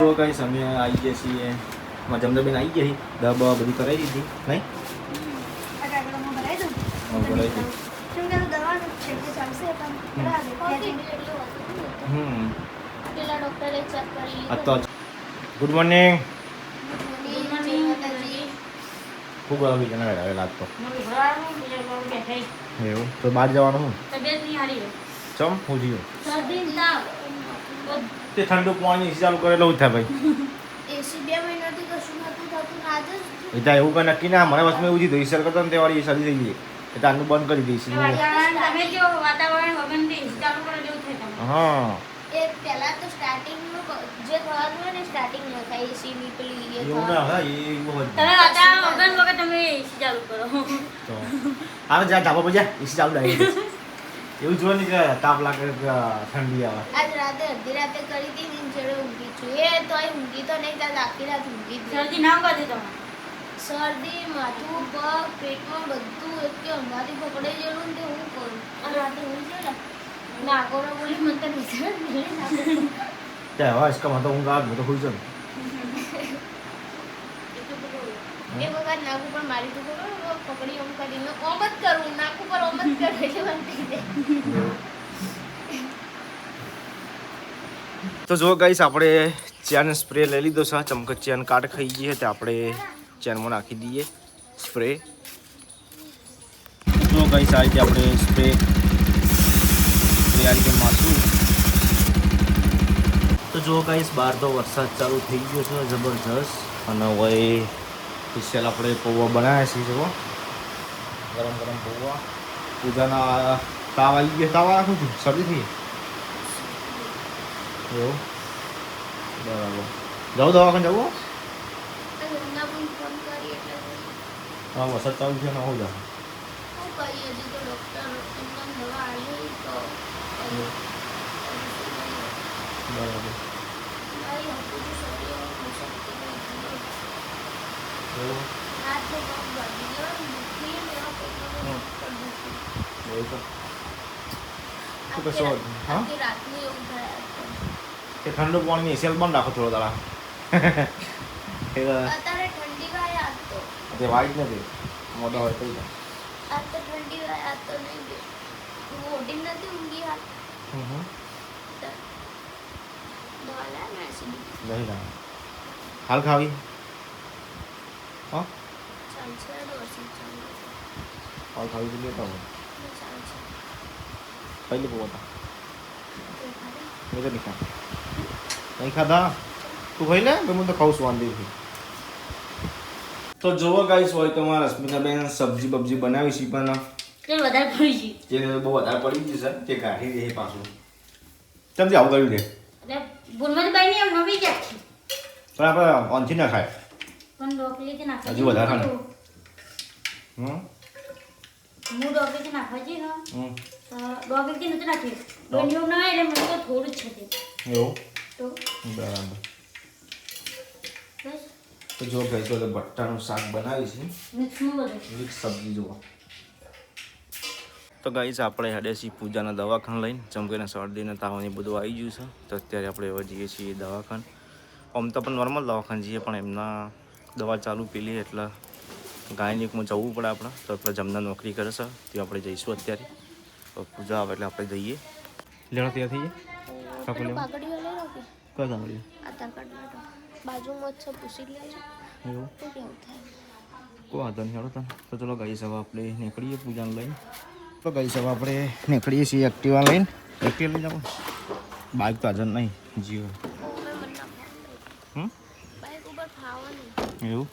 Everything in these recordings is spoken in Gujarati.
તો કઈ સમય આવી ગયા છીએ જમદબેન આવી ગઈ દવા બવા બધી કરાવી દીધી નહીં ભરાઈ દીધી ગુડ મોર્નિંગ ખૂબ આવી જણા આવેલા તો એવું તો બહાર જવાનું હું ચમ હું જીવ તે ઠંડુ પાણી ચાલુ કરેલું જ થાય ભાઈ એટલે એવું કંઈ નક્કી ના મને વચમાં એવું થયું ઈસર કરતા ને તે વાળી શરદી થઈ ગઈ એટલે આનું બંધ કરી દઈશ હા આવે જા ધાબા પર જા એસી ચાલુ ડાયરેક્ટ એવું જો ને કે તાપ લાગે કે ઠંડી આવે આજ રાતે અડધી રાતે કરી હતી ને ચડે ઊંઘી છું એ તોય ઊંઘી તો નહીં તાર આખી રાત ઊંઘી શરદી ના કરી તમે શરદી માથું પગ પેટમાં બધું એક અમારી પકડે જેવું ને હું કરું અને રાતે ઊંઘી છે ને નાકોરો બોલી મને તો નહીં ત્યાં હવે ઇસકા તો ઊંઘ આવે તો ખુશ છે એ વખત નાક ઉપર મારી તો પકડી ઓમ કરીને ઓમ જ કરું નાક ઉપર ઓમ જ કરે એટલે બનતી જાય. તો જો ગાઈસ આપણે ચેન સ્પ્રે લઈ લીધો છે ચમકત ચેન કાટ ખાઈ ગઈ છે તે આપણે ચેનમાં નાખી દઈએ સ્પ્રે. જો ગાઈસ આ રીતે આપણે સ્પ્રે આ રીતે મારશું. તો જો ગાઈસ બહાર તો વરસાદ ચાલુ થઈ ગયો છે જબરજસ્ત અને હવે સ્પેશિયલ આપણે પૌવા બનાવ્યા છીએ જુઓ ગરમ ગરમ પૌવા. પૂજાના તાવ આવી ગયો તાવ રાખું છું શરદી થઈ એવું બરાબર જાઉં દવાખાને જવું હા વરસાદ ચાલુ છે ને હું જાઉં બરાબર ઠંડુ પાણી સેલ બંધ રાખો થોડો દાડા વાઈટ નથી મોટા હોય તો હાલ ખાવી હા હાલ ખાવી તો લેતા હોય પહેલી પોતા મેં તો નહીં ખાતા નહીં ખાધા તું ખાઈ લે હું તો ખાઉં છું વાંધી. તો જોવો ગાઈસ હોય તો મારા રશ્મિતાબેન સબ્જી બબ્જી બનાવી છે પણ વધારે પડી ગઈ તે બહુ વધારે પડી ગઈ છે તે કાઢી દે પાછું સમજી આવું કર્યું દે બોલવાની બાઈ ને નવી જાય પણ આપણે ઓનથી ના ખાય પણ ડોકલી નાખવા હજુ વધારે ખાને હું ડોકલી નાખવા જઈ ને ડોકલી નથી નાખી વેન્યુમ ના એટલે મને તો થોડું જ છે તે એવું તો બરાબર. બસ તો જો ભાઈ તો બટ્ટાનું શાક બનાવી છે મિક્સનું બધું મિક્સ સબ્જી જુઓ. તો ગાઈસ આપણે હડેસી પૂજાના દવાખાને લઈને ચમકીને શરદીને તાવને બધું આવી ગયું છે તો અત્યારે આપણે હવે જઈએ છીએ દવાખાને. આમ તો પણ નોર્મલ દવાખાને જઈએ પણ એમના દવા ચાલુ પેલી એટલે ગાયનિકમાં જવું પડે આપણે તો આપણે જમના નોકરી કરે છે તે આપણે જઈશું અત્યારે પૂજા આવે એટલે આપણે જઈએ લેણો ત્યાં થઈએ બાજુમાં છે પૂછી લેજો એવું તો કેવું થાય કોઈ વાંધો નહીં હેડો તને. તો ચલો ગાઈસ હવે આપણે નીકળીએ પૂજાને લઈને. તો ગાઈસ હવે આપણે નીકળીએ છીએ એક્ટિવા લઈને. એક્ટિવા લઈ જાવ બાઇક તો હાજર નહીં જીઓ બાઈક ઉપર ખાવાનું એવું.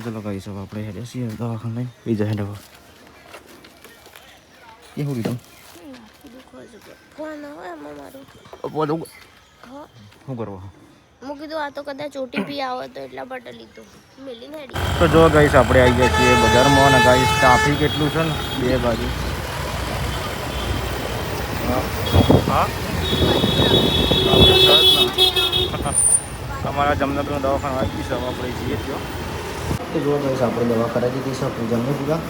ચલો ગાઈસ હવે આપણે હેડે છીએ દવાખાને લઈને બીજા હેડ હવે એ હું લીધું ફોન હોય એમાં મારું શું કરવા હું કીધું આ તો કદાચ ઓટીપી આવે તો એટલા માટે લીધું મેલી હેડી. તો જો ગાઈસ આપણે આવી ગયા છીએ બજારમાં અને ગાઈસ ટ્રાફિક એટલું છે ને બે બાજુ હા તમારા જમનગરનું દવાખાનું આવી ગયું છે હવે આપણે જઈએ છીએ. તો જો ગાઈસ આપણે દવા કરાવી દીધી છે પૂજાની પૂજા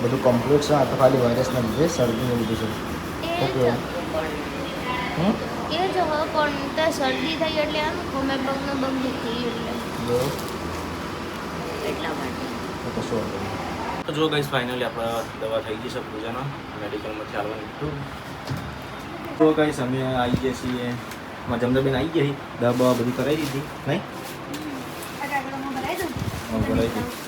બધું કમ્પ્લીટ છે. આ તો ખાલી વાયરસના લીધે શરદી એવું બધું છે. ઓકે એ જ છે હવે પણ ત્યાં શરદી થઈ એટલે આમ ખમે પગનો પગ દુખી એટલે એટલા માટે તો જો ગાઈસ ફાઇનલી આપણા દવા થઈ ગઈ છે પૂજાનો મેડિકલમાંથી આવવાનું હતું. તો ગાઈસ અમે આવી ગયા છીએ જમદબેન આવી ગયા દવા બધી કરાવી દીધી નહીં ભરાઈ દીધી.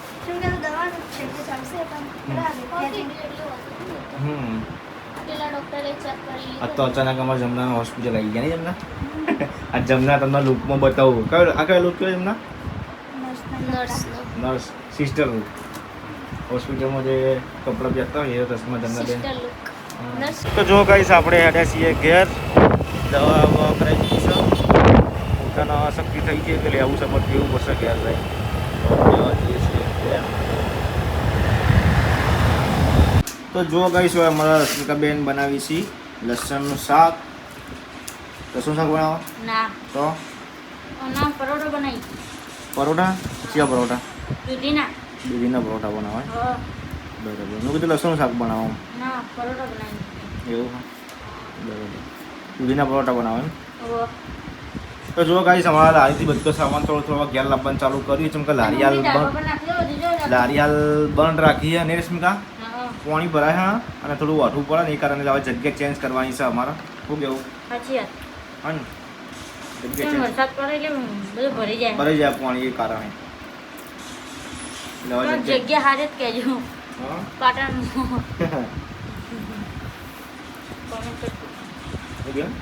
પેલા ડોક્ટરે ચેક કરી આ તો અચાનક અમારે જમના હોસ્પિટલ આવી ગયા નહીં જમના આ જમના તમને લુકમાં બતાવું કયો લુક કયો જમના નર્સનો નર્સ સિસ્ટર લુક હોસ્પિટલમાં જે કપડાં પહેરતા હોય એ રસમાં જમના બેન. સિસ્ટર લુક નર્સ તો જો ગાઈસ આપણે હેડ્યા છીએ ઘેર દવા કરાવી દીધી છે પોતાના શક્તિ થઈ ગઈ એટલે લેવું છે પણ કેવું પડશે ઘેર જઈ લેવા જઈએ છીએ ઘેર. તો જો ગાઈસ હવે અમારા રશ્મિકાબેન બનાવી છે લસણનું શાક. લસણ શાક બનાવો ના તો ના પરોઠો બનાવી પરોઠા કયા પરોઠા દૂધીના દૂધીના પરોઠા બનાવે હા બરાબર. મેં કીધું લસણનું શાક બનાવો ના પરોઠો બનાવી એવું બરાબર દૂધીના પરોઠા બનાવે એમ. ઓ તો જો ગાઈસ અમારા લારીથી બધો સામાન થોડો ઘેર લાવવાનું ચાલુ કર્યું ચમકે લારી હાલ બંધ રાખી છે અને રશ્મિકા પાણી ભરાય હા અને થોડું વાઠવું પડે ને એ કારણે હવે જગ્યા ચેન્જ કરવાની છે અમારે. શું કેવું સાચી વાત હા ને જગ્યા ચેન્જ વરસાદ પડે એટલે બધું ભરી જાય ભરાઈ જાય પાણી એ કારણે એટલે હવે જગ્યા જગ્યા હારે જ કહેજો હા પાટણ શું કેવું?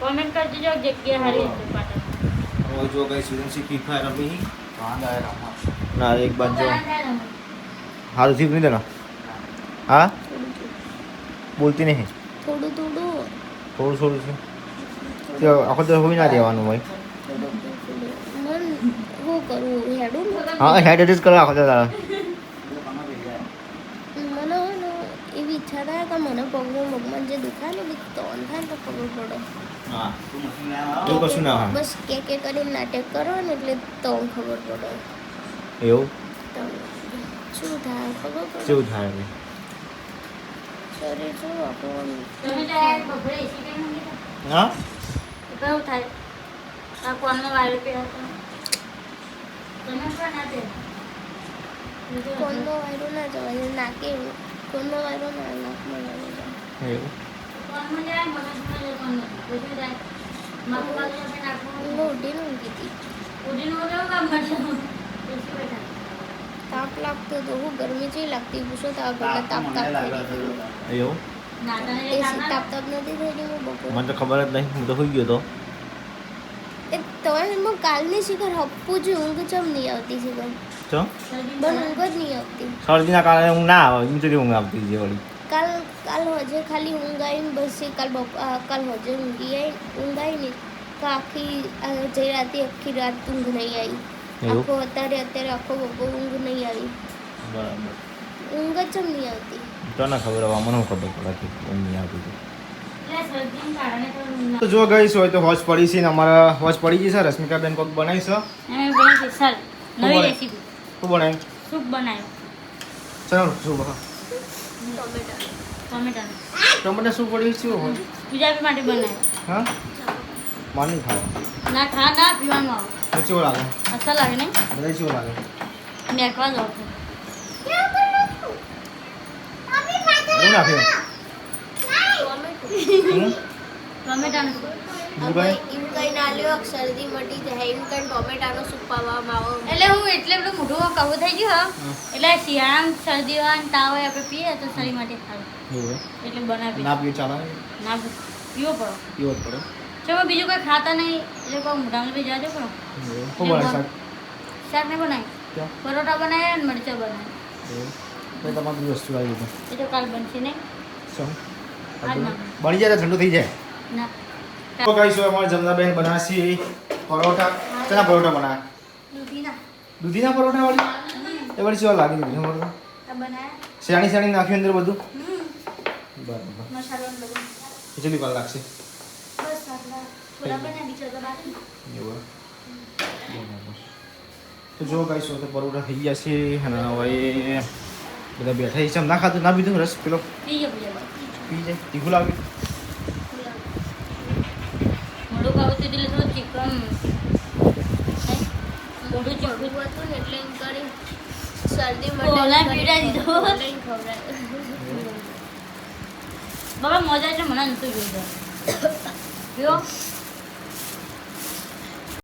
કોમેન્ટ કરજો જો જગ્યા હારી છે પાટણ હવે જો ગાઈસ વિદેશી ફ્રી ફાયર રમી ના એક બાદ જો હારું થયું નહીં દેના હા બોલતી નહીં થોડું થોડું થોડું થોડું છે તે આખો તો હોય ના રહેવાનું હોય મન હું કરું હેડું હા હેડ એડિટ કરો આખો તો તારા મને હોય ને એવી ઈચ્છા થાય કે મને પગમાં મગમાં જે દુખાય ને બી તોન થાય ને તો ખબર પડે હા એવું કશું ના હોય બસ કે કરીને નાટક કરો ને એટલે તો ખબર પડે એવું તો શું થાય ખબર પડે કેવું થાય હવે શરીર શું આપણું હા કેવું થાય આ કોણનો વાયરો પહેરો કોણનો વાયરો ના જવાય નાકે કોણનો વાયરો ના નાકમાં લાગે એવું ઉડીને ઊંઘી હતી તાપ લાગતો તો હું ગરમી જેવી લાગતી પૂછો તો આ ઘરમાં તાપ તાપ થઈ ગઈ એવું એસી તાપ તાપ નથી થઈ ગઈ હું બપોર મને તો ખબર જ નહીં હું તો હોઈ ગયો તો એ તમારે કાલની શિખર હપ્પું જ ઊંઘ ચમ નહીં આવતી શિખર ચો પણ ઊંઘ જ નહીં આવતી શરદીના કારણે ઊંઘ ના આવે એમ તો ઊંઘ આવતી છે વળી કાલ હજે ખાલી ઊંઘ આવીને બસ કાલ હજે ઊંઘી આવી ને તો આખી જે રાતે આખી રાત ઊંઘ નહીં આવી આખો અત્યારે આખો બપોર ઊંઘ નહીં આવી બરાબર ઊંઘ જ ચમ નહીં આવતી તો ના ખબર હવે મને ખબર પડે કે ઊંઘ નહીં આવતી તો જો ગઈશ હોય તો હોશ પડી છે ને અમારા હોશ પડી ગઈ છે રશ્મિકાબેન કોક બનાવી છે શું બનાવ્યું સૂપ બનાવ્યો ચાલો શું બહા ટમેટાનું ટમાટર શું પડ્યું શું હોય ગુજરાતી માટે બનાવ્યો હા માની ખાવા ના પીવાનું આવે કેવો લાગે અસર લાગે ને બધા કેવો લાગે મેકવા જાવ છો એવું નાખ્યું ટમેટાનું બીજું કાંઈ? એવું કઈ ના લ્યો શરદી મટી જાય એમ કઈ ટોમેટાનો સૂપ પાવામાં આવો એટલે હું એટલે પેલું મોઢું કહું થઈ ગયું એટલે શિયાળામાં શરદી હોય ને તાવ હોય આપણે પીએ તો શરીર માટે સારું એવું એટલે બનાવી ના પીએ ચાલે ના પીવો પડો પીવો જ પડે ચલો બીજું કઈ ખાતા નહીં એટલે કોઈ મોઢામાં બી જાજો પડો શું બનાવે શાક શાક ને બનાવી ક્યાં? પરોઠા બનાવ્યા અને મરચાં બનાવ્યા એવું તો તમારે બધી વસ્તુ આવી ગઈ એ તો કાલ બનશે ને શું આજમાં. બની જાય તો ઠંડુ થઈ જાય ના તો ગાઈસ હવે અમારે જમનાબેન બનાવશે પરોઠા શેના પરોઠા બનાવે દૂધીના દૂધીના પરોઠા વાળી એ વળી શું લાગે દૂધીના પરોઠા આ બનાવ્યા શેણી નાખ્યું અંદર બધું બરાબર મસાલો ને બધું કેટલી વાર લાગશે બસ આટલા થોડા બનાવી બીજા તો બાકી એવું બરાબર તો જો ગાઈસ હવે તો પરોઠા થઈ ગયા છે અને હવે બધા બેઠા છે ના ખાતું ના પીધું રસ પેલો થઈ ગયો બીજા પી જાય તીખું લાગે મોડું થોડું ચીકું હતું ને એટલે એમ કરી શરદી ઓલા પીડા દીધો. લઈને ખવડાવ્યું. બાબા મજા એટલે મને નતું જોઈતો. જો